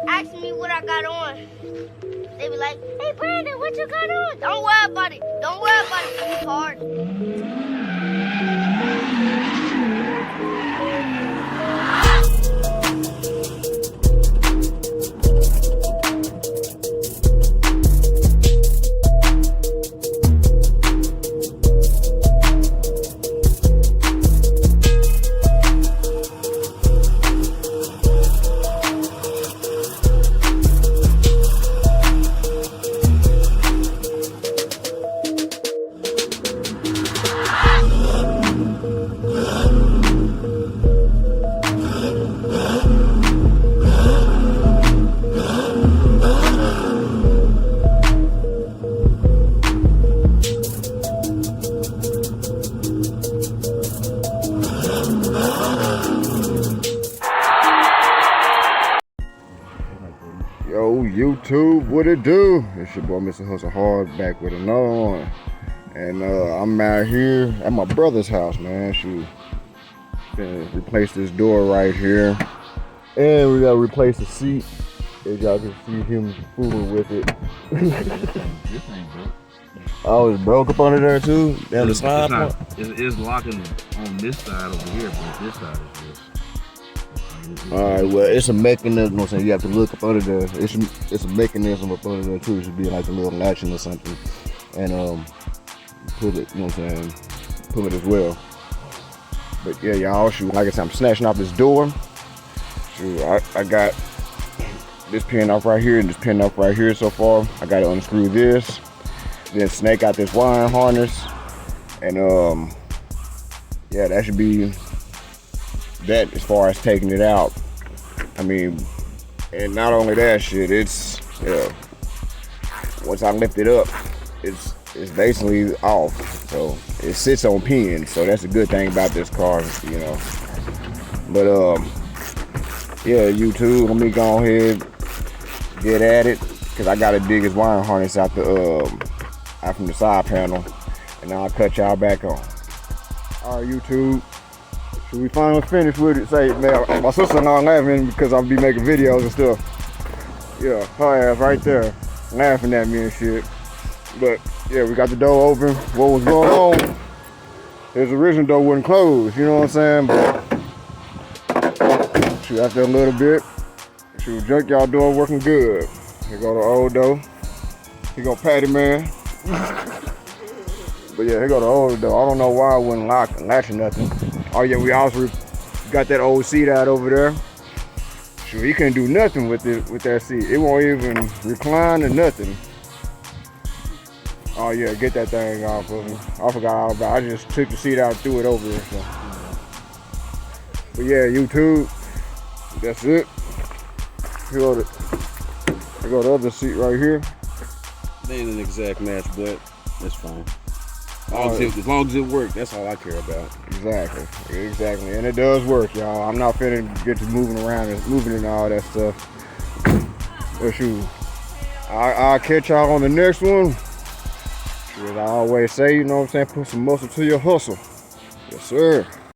asking me what I got on. They be like, hey Brandon, what you got on? Don't worry about it. Don't worry about it, sweetheart. Yo, YouTube, what it do? It's your boy Mr.Hustlehard back with another one. And I'm out here at my brother's house, man. Shoot. Finna replace this door right here. And we gotta replace the seat. As y'all can see him fooling with it. This ain't broke. Oh, it's broke up under there too? Down the side part? It's locking on this side over here, but this side is just. Alright, well, it's a mechanism, you know what I'm saying? You have to look up under there. It's a mechanism up under there too. It should be like a little latching or something. And pull it, you know what I'm saying? Pull it as well. But yeah, y'all, shoot, like I said, I'm snatching off this door. Shoot, I got this pin off right here and this pin off right here so far. I gotta unscrew this. Then snake out this wiring harness. And yeah, that should be that as far as taking it out. I mean, and not only that shit, it's once I lift it up, it's basically off. So it sits on pins, so that's a good thing about this car, you know. But yeah, YouTube, let me go ahead get at it, because I gotta dig his wiring harness out from the side panel, and I'll cut y'all back on. All right, YouTube. So we finally finished with it. Say, man, my sister-in-law laughing because I'll be making videos and stuff. Yeah, her ass right there, laughing at me and shit. But yeah, we got the door open. What was going on? His original door wouldn't close, you know what I'm saying? But shoot, after a little bit, shoot, junkyard door working good. Here go the old door. Here go Patty Man. But yeah, here go the old door. I don't know why I wouldn't latch or nothing. Oh yeah, we also got that old seat out over there. Sure, he couldn't do nothing with it, with that seat. It won't even recline or nothing. Oh yeah, get that thing off of me. I forgot all about it. I just took the seat out and threw it over there. So. But yeah, YouTube, that's it. Here go the other seat right here. They ain't an exact match, but it's fine. As long as it works, that's all I care about. Exactly, and it does work, y'all. I'm not finna get to moving around and moving and all that stuff. But shoot, I'll catch y'all on the next one. As I always say, you know what I'm saying, put some muscle to your hustle. Yes, sir.